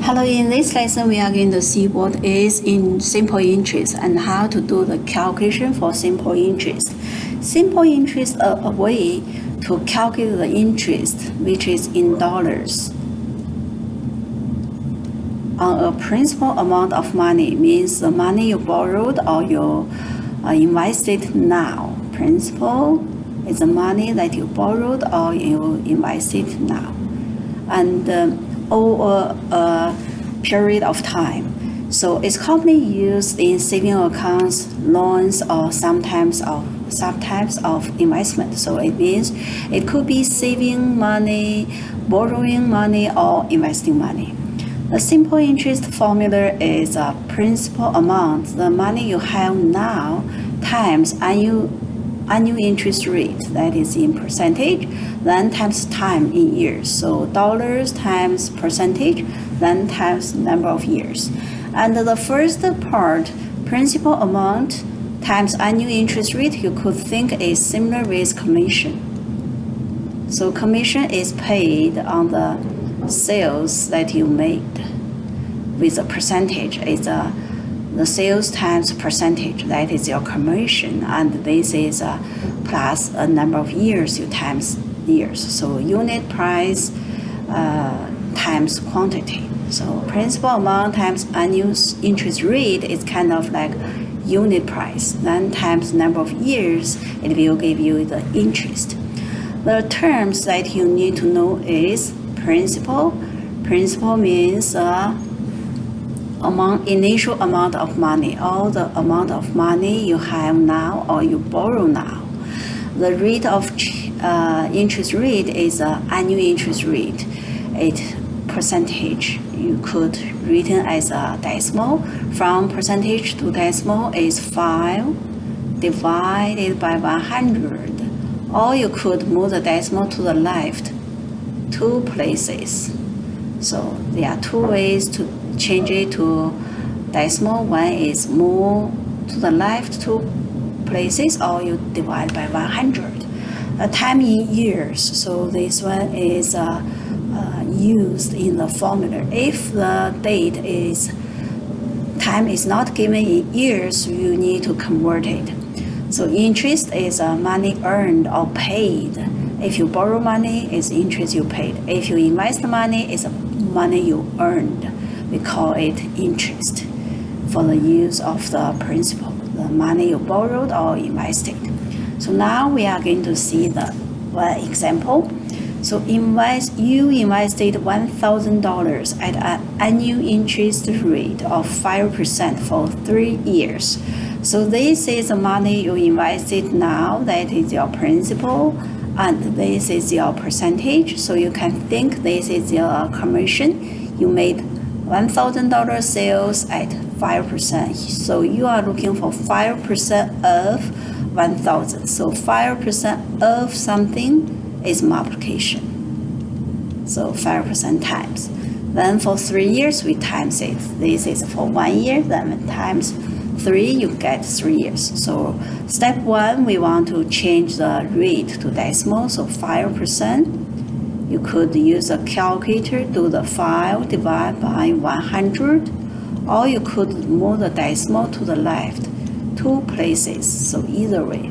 Hello, in this lesson we are going to see what is in simple interest and how to do the calculation for simple interest. Simple interest is a way to calculate the interest which is in dollars on a principal amount of money, means the money you borrowed or you invested now. Principal is the money that you borrowed or you invested now, and over a period of time. So it's commonly used in saving accounts, loans, or sometimes of subtypes of investment. So it means it could be saving money, borrowing money, or investing money. The simple interest formula is a principal amount, the money you have now, times annual interest rate, that is in percentage, then times time in years. So dollars times percentage, then times number of years. And the first part, principal amount times annual interest rate, you could think is similar with commission. So commission is paid on the sales that you made with a percentage. It's the sales times percentage, that is your commission, and this is plus a number of years you times years. So unit price times quantity. So principal amount times annual interest rate is kind of like unit price, then times number of years, it will give you the interest. The terms that you need to know is principal. Principal means initial amount of money, or the amount of money you have now or you borrow now. The rate of interest rate is annual interest rate. It percentage, you could written as a decimal. From percentage to decimal is 5 divided by 100. Or you could move the decimal to the left 2 places. So there are 2 ways to change it to decimal. One is move to the left 2 places, or you divide by 100. Time in years, so this one is used in the formula. If the time is not given in years, you need to convert it. So interest is money earned or paid. If you borrow money, it's interest you paid. If you invest money, it's money you earned. We call it interest for the use of the principal, the money you borrowed or invested. So now we are going to see the one example. So you invested $1,000 at an annual interest rate of 5% for 3 years. So this is the money you invested now, that is your principal, and this is your percentage. So you can think this is your commission. You made $1,000 sales at 5%. So you are looking for 5% of 1,000. So 5% of something is multiplication. So 5% times. Then for 3 years, we times it. This is for 1 year, then times 3, you get 3 years. So step 1, we want to change the rate to decimal, so 5%. You could use a calculator, do the 5 divided by 100, or you could move the decimal to the left 2 places. So either way,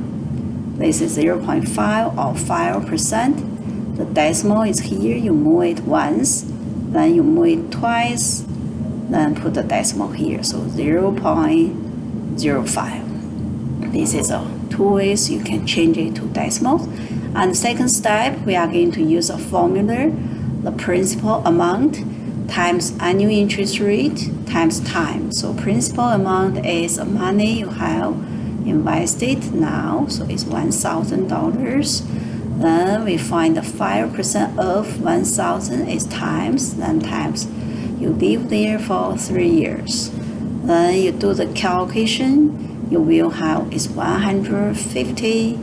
this is 0.5 or 5%. The decimal is here, you move it once, then you move it twice, then put the decimal here, so 0.05. This is 2 ways you can change it to decimals. And the second step, we are going to use a formula, the principal amount times annual interest rate times time. So principal amount is money you have invested now, so it's $1,000. Then we find the 5% of 1,000 is times, then times. You live there for 3 years. Then you do the calculation, you will have is $150.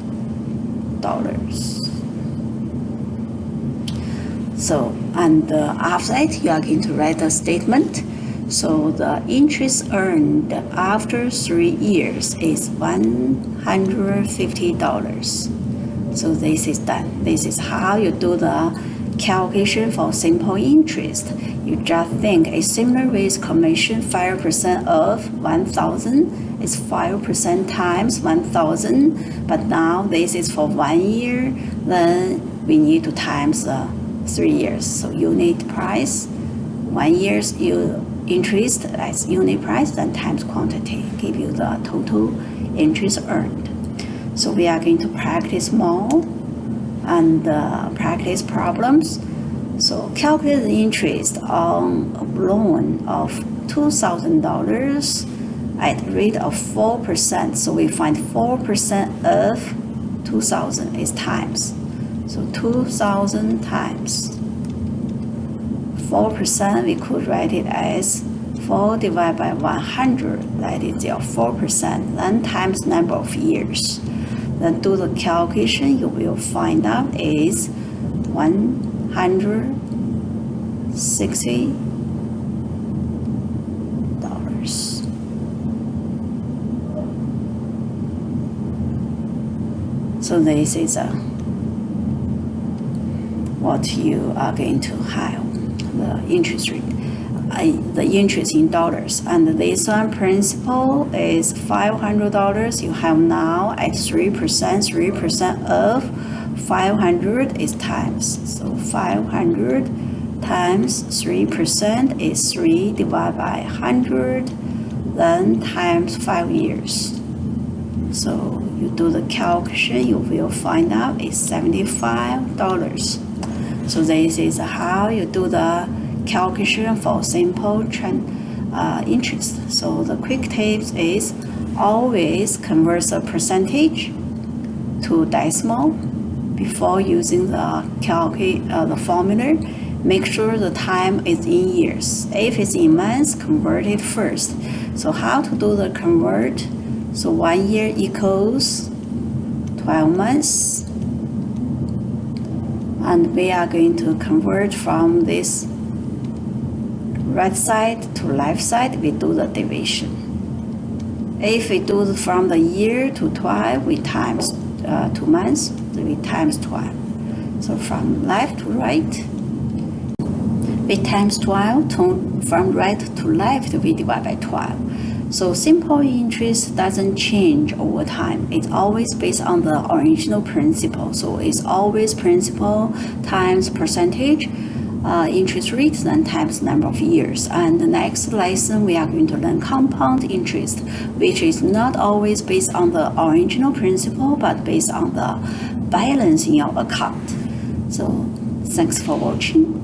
So, and after that, you are going to write a statement. So the interest earned after 3 years is $150. So this is done. This is how you do the calculation for simple interest. You just think a similar with commission 5% of 1,000 is 5% times 1,000, but now this is for 1 year, then we need to times 3 years. So unit price, 1 year's interest as unit price, then times quantity, give you the total interest earned. So we are going to practice more and practice problems. So calculate the interest on a loan of $2,000 at rate of 4%. So we find 4% of 2,000 is times. So 2,000 times 4%, we could write it as 4 divided by 100, that is your 4%, then times number of years. Then do the calculation, you will find out is $160. So this is what you are going to have, the interest rate, the interest in dollars. And this one principal is $500. You have now at 3%, 3% of 500 is times. So 500 times 3% is 3 divided by 100, then times 5 years. So you do the calculation, you will find out it's $75. So this is how you do the calculation for simple interest. So the quick tips is always convert the percentage to decimal before using the formula. Make sure the time is in years. If it's in months, convert it first. So how to do the convert? So 1 year equals 12 months. And we are going to convert from this right side to left side, we do the division. If we do from the year to 12, we times 2 months, we times 12. So from left to right, we times 12, from right to left, we divide by 12. So simple interest doesn't change over time. It's always based on the original principle. So it's always principal times percentage, interest rate, then times number of years. And the next lesson, we are going to learn compound interest, which is not always based on the original principle, but based on the balance in your account. So thanks for watching.